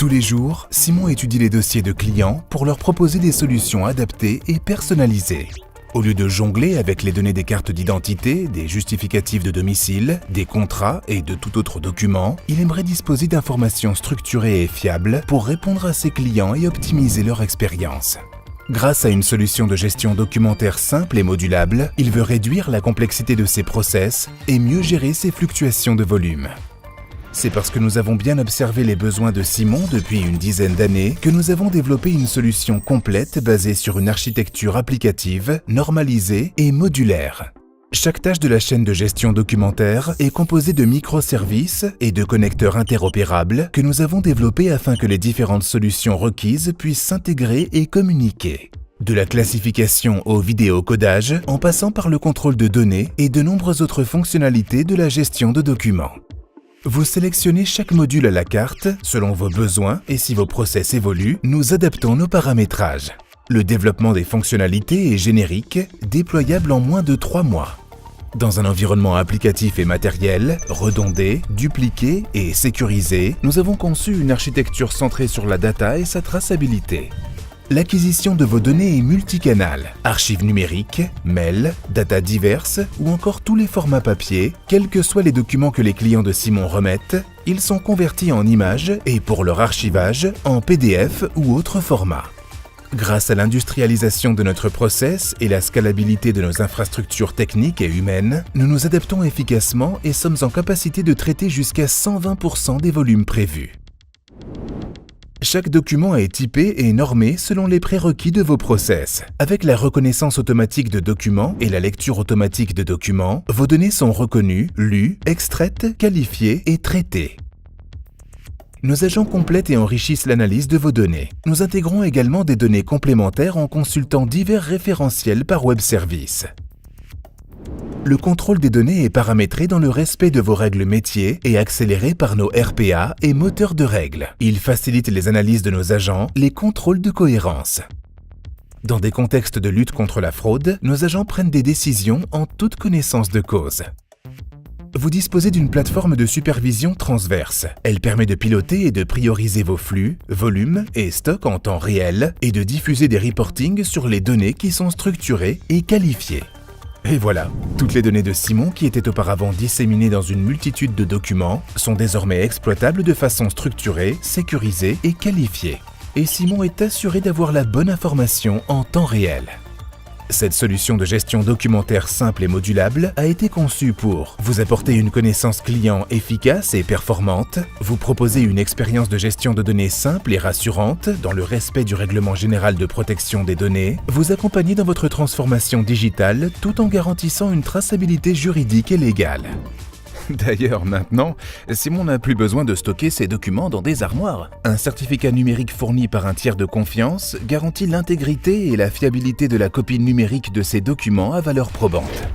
Tous les jours, Simon étudie les dossiers de clients pour leur proposer des solutions adaptées et personnalisées. Au lieu de jongler avec les données des cartes d'identité, des justificatifs de domicile, des contrats et de tout autre document, il aimerait disposer d'informations structurées et fiables pour répondre à ses clients et optimiser leur expérience. Grâce à une solution de gestion documentaire simple et modulable, il veut réduire la complexité de ses process et mieux gérer ses fluctuations de volume. C'est parce que nous avons bien observé les besoins de Simon depuis une dizaine d'années que nous avons développé une solution complète basée sur une architecture applicative, normalisée et modulaire. Chaque tâche de la chaîne de gestion documentaire est composée de microservices et de connecteurs interopérables que nous avons développés afin que les différentes solutions requises puissent s'intégrer et communiquer. De la classification au vidéocodage, en passant par le contrôle de données et de nombreuses autres fonctionnalités de la gestion de documents. Vous sélectionnez chaque module à la carte, selon vos besoins, et si vos process évoluent, nous adaptons nos paramétrages. Le développement des fonctionnalités est générique, déployable en moins de 3 mois. Dans un environnement applicatif et matériel, redondé, dupliqué et sécurisé, nous avons conçu une architecture centrée sur la data et sa traçabilité. L'acquisition de vos données est multicanal, archives numériques, mails, data diverses ou encore tous les formats papier, quels que soient les documents que les clients de Simon remettent, ils sont convertis en images et pour leur archivage, en PDF ou autre format. Grâce à l'industrialisation de notre process et la scalabilité de nos infrastructures techniques et humaines, nous nous adaptons efficacement et sommes en capacité de traiter jusqu'à 120% des volumes prévus. Chaque document est typé et normé selon les prérequis de vos process. Avec la reconnaissance automatique de documents et la lecture automatique de documents, vos données sont reconnues, lues, extraites, qualifiées et traitées. Nos agents complètent et enrichissent l'analyse de vos données. Nous intégrons également des données complémentaires en consultant divers référentiels par web service. Le contrôle des données est paramétré dans le respect de vos règles métiers et accéléré par nos RPA et moteurs de règles. Il facilite les analyses de nos agents, les contrôles de cohérence. Dans des contextes de lutte contre la fraude, nos agents prennent des décisions en toute connaissance de cause. Vous disposez d'une plateforme de supervision transverse. Elle permet de piloter et de prioriser vos flux, volumes et stocks en temps réel et de diffuser des reportings sur les données qui sont structurées et qualifiées. Et voilà, toutes les données de Simon qui étaient auparavant disséminées dans une multitude de documents sont désormais exploitables de façon structurée, sécurisée et qualifiée. Et Simon est assuré d'avoir la bonne information en temps réel. Cette solution de gestion documentaire simple et modulable a été conçue pour vous apporter une connaissance client efficace et performante, vous proposer une expérience de gestion de données simple et rassurante dans le respect du règlement général de protection des données, vous accompagner dans votre transformation digitale tout en garantissant une traçabilité juridique et légale. D'ailleurs, maintenant, Simon n'a plus besoin de stocker ses documents dans des armoires. Un certificat numérique fourni par un tiers de confiance garantit l'intégrité et la fiabilité de la copie numérique de ses documents à valeur probante.